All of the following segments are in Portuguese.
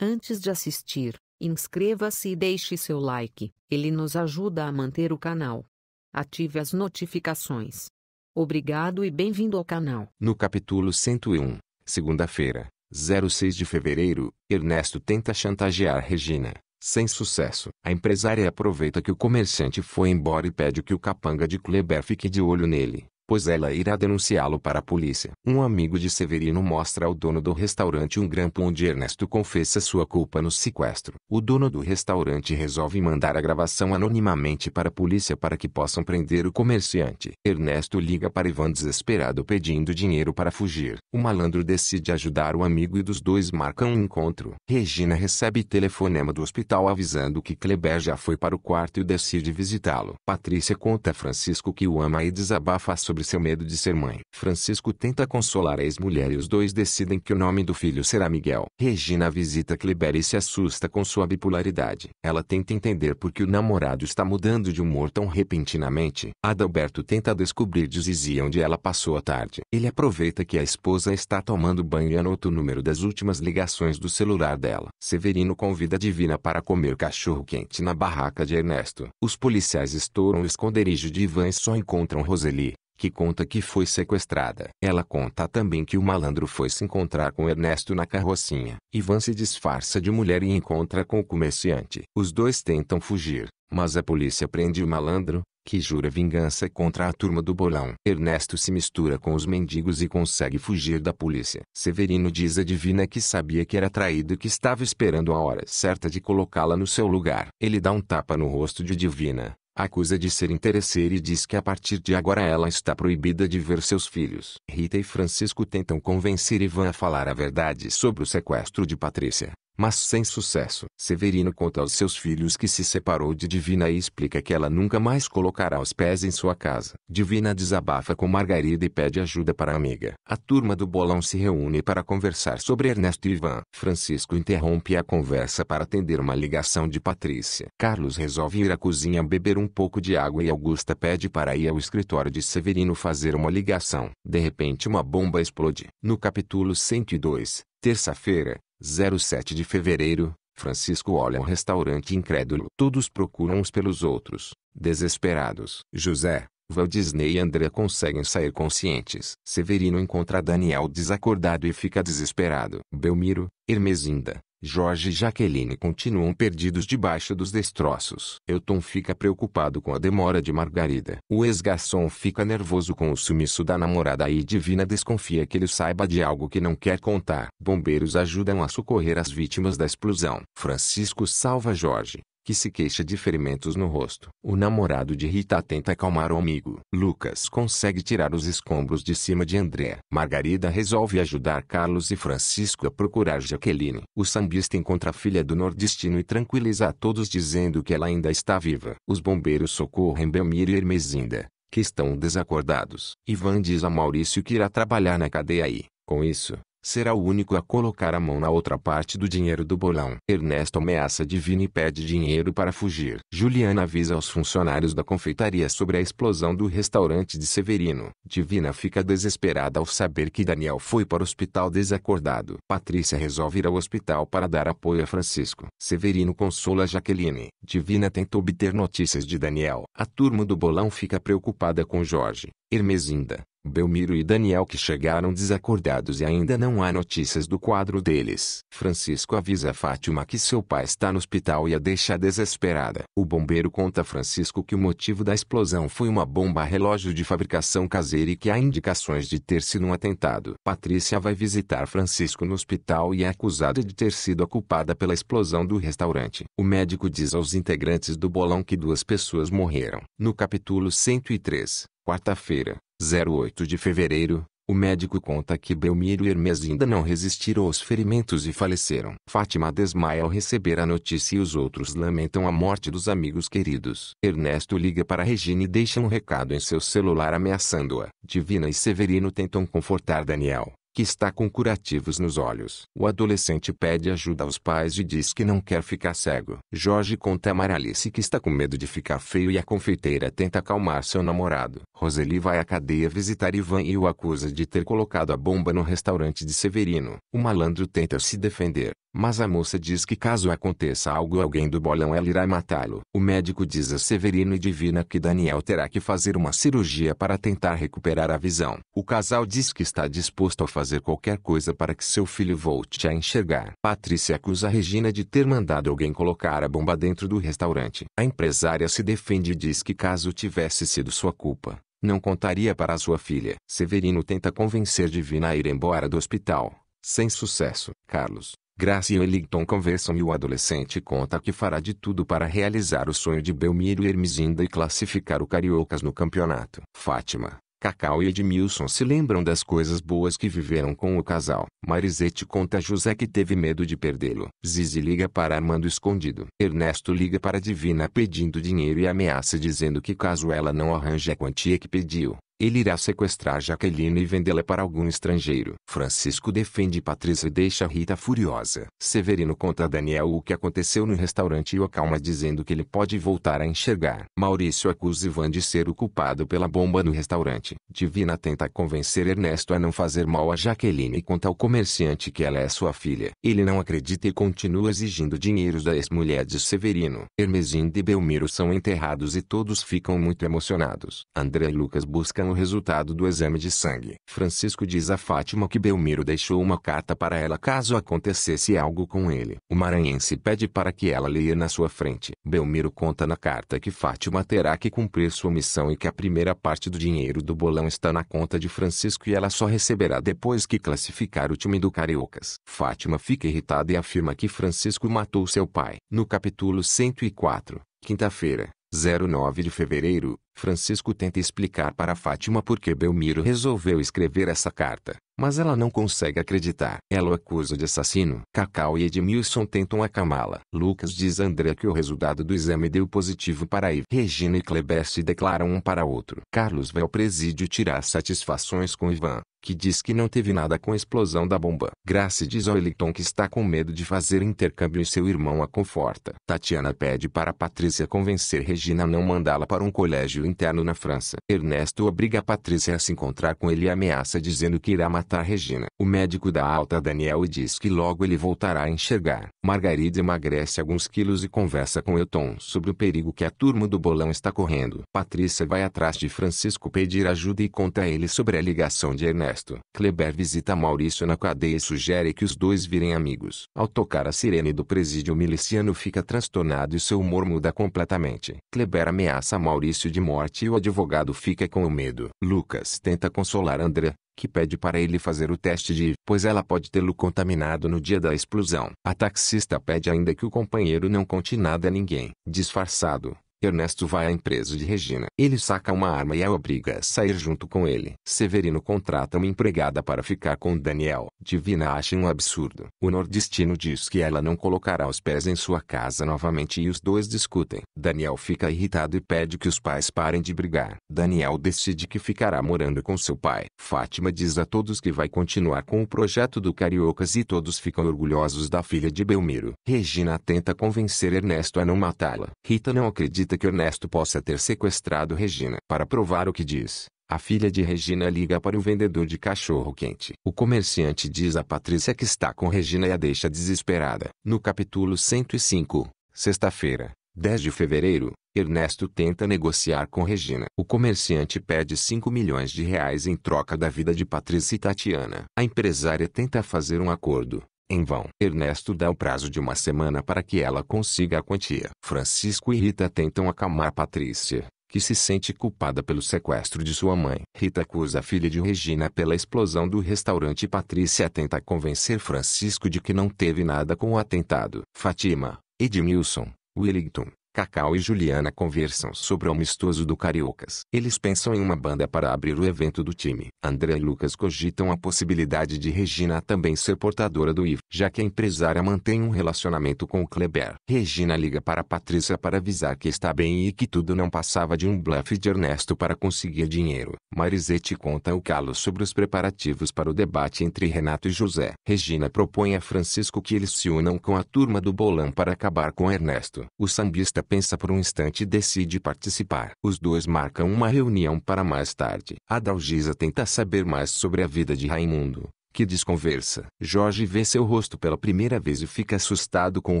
Antes de assistir, inscreva-se e deixe seu like, ele nos ajuda a manter o canal. Ative as notificações. Obrigado e bem-vindo ao canal. No capítulo 101, segunda-feira, 06 de fevereiro, Ernesto tenta chantagear Regina. Sem sucesso. A empresária aproveita que o comerciante foi embora e pede que o capanga de Kleber fique de olho nele, pois ela irá denunciá-lo para a polícia. Um amigo de Severino mostra ao dono do restaurante um grampo onde Ernesto confessa sua culpa no sequestro. O dono do restaurante resolve mandar a gravação anonimamente para a polícia para que possam prender o comerciante. Ernesto liga para Ivan desesperado pedindo dinheiro para fugir. O malandro decide ajudar o amigo e dos dois marcam um encontro. Regina recebe telefonema do hospital avisando que Kleber já foi para o quarto e decide visitá-lo. Patrícia conta a Francisco que o ama e desabafa sobre seu medo de ser mãe. Francisco tenta consolar a ex-mulher e os dois decidem que o nome do filho será Miguel. Regina visita Kleber e se assusta com sua bipolaridade. Ela tenta entender por que o namorado está mudando de humor tão repentinamente. Adalberto tenta descobrir de Zizi onde ela passou a tarde. Ele aproveita que a esposa está tomando banho e anota o número das últimas ligações do celular dela. Severino convida Divina para comer cachorro-quente na barraca de Ernesto. Os policiais estouram o esconderijo de Ivan e só encontram Roseli, que conta que foi sequestrada. Ela conta também que o malandro foi se encontrar com Ernesto na carrocinha. Ivan se disfarça de mulher e encontra com o comerciante. Os dois tentam fugir, mas a polícia prende o malandro, que jura vingança contra a turma do bolão. Ernesto se mistura com os mendigos e consegue fugir da polícia. Severino diz a Divina que sabia que era traído e que estava esperando a hora certa de colocá-la no seu lugar. Ele dá um tapa no rosto de Divina, acusa de ser interesseira e diz que a partir de agora ela está proibida de ver seus filhos. Rita e Francisco tentam convencer Ivan a falar a verdade sobre o sequestro de Patrícia, mas sem sucesso. Severino conta aos seus filhos que se separou de Divina e explica que ela nunca mais colocará os pés em sua casa. Divina desabafa com Margarida e pede ajuda para a amiga. A turma do bolão se reúne para conversar sobre Ernesto e Ivan. Francisco interrompe a conversa para atender uma ligação de Patrícia. Carlos resolve ir à cozinha beber um pouco de água e Augusta pede para ir ao escritório de Severino fazer uma ligação. De repente uma bomba explode. No capítulo 102, terça-feira, 07 de fevereiro, Francisco olha um restaurante incrédulo. Todos procuram uns pelos outros, desesperados. José, Walt Disney e André conseguem sair conscientes. Severino encontra Daniel desacordado e fica desesperado. Belmiro, Hermesinda, Jorge e Jaqueline continuam perdidos debaixo dos destroços. Elton fica preocupado com a demora de Margarida. O ex-garçom fica nervoso com o sumiço da namorada e Divina desconfia que ele saiba de algo que não quer contar. Bombeiros ajudam a socorrer as vítimas da explosão. Francisco salva Jorge, que se queixa de ferimentos no rosto. O namorado de Rita tenta acalmar o amigo. Lucas consegue tirar os escombros de cima de André. Margarida resolve ajudar Carlos e Francisco a procurar Jaqueline. O sambista encontra a filha do nordestino e tranquiliza a todos dizendo que ela ainda está viva. Os bombeiros socorrem Belmiro e Hermesinda, que estão desacordados. Ivan diz a Maurício que irá trabalhar na cadeia e, com isso, será o único a colocar a mão na outra parte do dinheiro do bolão. Ernesto ameaça Divina e pede dinheiro para fugir. Juliana avisa aos funcionários da confeitaria sobre a explosão do restaurante de Severino. Divina fica desesperada ao saber que Daniel foi para o hospital desacordado. Patrícia resolve ir ao hospital para dar apoio a Francisco. Severino consola Jaqueline. Divina tenta obter notícias de Daniel. A turma do bolão fica preocupada com Jorge, Hermesinda, Belmiro e Daniel que chegaram desacordados e ainda não há notícias do quadro deles. Francisco avisa a Fátima que seu pai está no hospital e a deixa desesperada. O bombeiro conta a Francisco que o motivo da explosão foi uma bomba relógio de fabricação caseira e que há indicações de ter sido um atentado. Patrícia vai visitar Francisco no hospital e é acusada de ter sido a culpada pela explosão do restaurante. O médico diz aos integrantes do bolão que 2 pessoas morreram. No capítulo 103, quarta-feira, 08 de fevereiro, o médico conta que Belmiro e Hermesinda não resistiram aos ferimentos e faleceram. Fátima desmaia ao receber a notícia e os outros lamentam a morte dos amigos queridos. Ernesto liga para Regina e deixa um recado em seu celular ameaçando-a. Divina e Severino tentam confortar Daniel, que está com curativos nos olhos. O adolescente pede ajuda aos pais e diz que não quer ficar cego. Jorge conta a Maralice que está com medo de ficar feio e a confeiteira tenta acalmar seu namorado. Roseli vai à cadeia visitar Ivan e o acusa de ter colocado a bomba no restaurante de Severino. O malandro tenta se defender, mas a moça diz que caso aconteça algo a alguém do bolão ela irá matá-lo. O médico diz a Severino e Divina que Daniel terá que fazer uma cirurgia para tentar recuperar a visão. O casal diz que está disposto a fazer qualquer coisa para que seu filho volte a enxergar. Patrícia acusa Regina de ter mandado alguém colocar a bomba dentro do restaurante. A empresária se defende e diz que caso tivesse sido sua culpa, não contaria para sua filha. Severino tenta convencer Divina a ir embora do hospital. Sem sucesso. Carlos, Grace e Wellington conversam e o adolescente conta que fará de tudo para realizar o sonho de Belmiro e Hermesinda e classificar o Cariocas no campeonato. Fátima, Cacau e Edmilson se lembram das coisas boas que viveram com o casal. Marisete conta a José que teve medo de perdê-lo. Zizi liga para Armando escondido. Ernesto liga para Divina pedindo dinheiro e ameaça dizendo que caso ela não arranje a quantia que pediu, ele irá sequestrar Jaqueline e vendê-la para algum estrangeiro. Francisco defende Patrícia e deixa Rita furiosa. Severino conta a Daniel o que aconteceu no restaurante e o acalma dizendo que ele pode voltar a enxergar. Maurício acusa Ivan de ser o culpado pela bomba no restaurante. Divina tenta convencer Ernesto a não fazer mal a Jaqueline e conta ao comerciante que ela é sua filha. Ele não acredita e continua exigindo dinheiro da ex-mulher de Severino. Hermesinda e Belmiro são enterrados e todos ficam muito emocionados. André e Lucas buscam o resultado do exame de sangue. Francisco diz a Fátima que Belmiro deixou uma carta para ela caso acontecesse algo com ele. O maranhense pede para que ela leia na sua frente. Belmiro conta na carta que Fátima terá que cumprir sua missão e que a primeira parte do dinheiro do bolão está na conta de Francisco e ela só receberá depois que classificar o time do Cariocas. Fátima fica irritada e afirma que Francisco matou seu pai. No capítulo 104, quinta-feira, 09 de fevereiro, Francisco tenta explicar para Fátima por que Belmiro resolveu escrever essa carta, mas ela não consegue acreditar. Ela o acusa de assassino. Cacau e Edmilson tentam acalmá-la. Lucas diz a André que o resultado do exame deu positivo para Ive. Regina e Kleber se declaram um para outro. Carlos vai ao presídio tirar satisfações com Ivan, que diz que não teve nada com a explosão da bomba. Grace diz ao Wellington que está com medo de fazer intercâmbio e seu irmão a conforta. Tatiana pede para Patrícia convencer Regina a não mandá-la para um colégio interno na França. Ernesto obriga a Patrícia a se encontrar com ele e ameaça dizendo que irá matar Regina. O médico dá alta a Daniel e diz que logo ele voltará a enxergar. Margarida emagrece alguns quilos e conversa com Elton sobre o perigo que a turma do bolão está correndo. Patrícia vai atrás de Francisco pedir ajuda e conta a ele sobre a ligação de Ernesto. Kleber visita Maurício na cadeia e sugere que os dois virem amigos. Ao tocar a sirene do presídio, o miliciano fica transtornado e seu humor muda completamente. Kleber ameaça Maurício de morte e o advogado fica com o medo. Lucas tenta consolar André, que pede para ele fazer o teste de IV, pois ela pode tê-lo contaminado no dia da explosão. A taxista pede ainda que o companheiro não conte nada a ninguém. Disfarçado, Ernesto vai à empresa de Regina. Ele saca uma arma e a obriga a sair junto com ele. Severino contrata uma empregada para ficar com Daniel. Divina acha um absurdo. O nordestino diz que ela não colocará os pés em sua casa novamente e os dois discutem. Daniel fica irritado e pede que os pais parem de brigar. Daniel decide que ficará morando com seu pai. Fátima diz a todos que vai continuar com o projeto do Cariocas e todos ficam orgulhosos da filha de Belmiro. Regina tenta convencer Ernesto a não matá-la. Rita não acredita que Ernesto possa ter sequestrado Regina. Para provar o que diz, a filha de Regina liga para o vendedor de cachorro-quente. O comerciante diz a Patrícia que está com Regina e a deixa desesperada. No capítulo 105, sexta-feira, 10 de fevereiro, Ernesto tenta negociar com Regina. O comerciante pede 5 milhões de reais em troca da vida de Patrícia e Tatiana. A empresária tenta fazer um acordo. Em vão. Ernesto dá o prazo de uma semana para que ela consiga a quantia. Francisco e Rita tentam acalmar Patrícia, que se sente culpada pelo sequestro de sua mãe. Rita acusa a filha de Regina pela explosão do restaurante. Patrícia tenta convencer Francisco de que não teve nada com o atentado. Fátima, Edmilson, Wellington, Cacau e Juliana conversam sobre o amistoso do Cariocas. Eles pensam em uma banda para abrir o evento do time. André e Lucas cogitam a possibilidade de Regina também ser portadora do IV, já que a empresária mantém um relacionamento com o Kleber. Regina liga para Patrícia para avisar que está bem e que tudo não passava de um bluff de Ernesto para conseguir dinheiro. Marisete conta ao Carlos sobre os preparativos para o debate entre Renato e José. Regina propõe a Francisco que eles se unam com a turma do bolão para acabar com Ernesto. O sambista pensa por um instante e decide participar. Os dois marcam uma reunião para mais tarde. Adalgisa tenta saber mais sobre a vida de Raimundo, Que desconversa. Jorge vê seu rosto pela primeira vez e fica assustado com o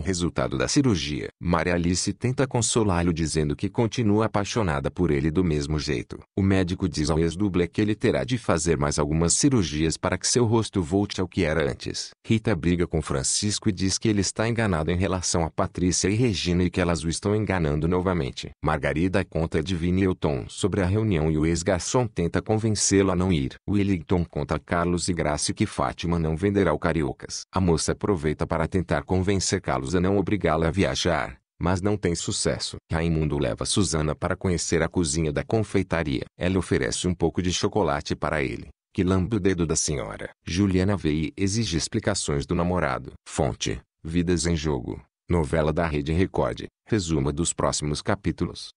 resultado da cirurgia. Maria Alice tenta consolá-lo dizendo que continua apaixonada por ele do mesmo jeito. O médico diz ao ex-dublê que ele terá de fazer mais algumas cirurgias para que seu rosto volte ao que era antes. Rita briga com Francisco e diz que ele está enganado em relação a Patrícia e Regina e que elas o estão enganando novamente. Margarida conta a Newton sobre a reunião e o ex-garçom tenta convencê-lo a não ir. Wellington conta a Carlos e Grace que Fátima não venderá o Cariocas. A moça aproveita para tentar convencer Carlos a não obrigá-la a viajar, mas não tem sucesso. Raimundo leva Susana para conhecer a cozinha da confeitaria. Ela oferece um pouco de chocolate para ele, que lambe o dedo da senhora. Juliana vê e exige explicações do namorado. Fonte: Vidas em Jogo. Novela da Rede Record. Resumo dos próximos capítulos.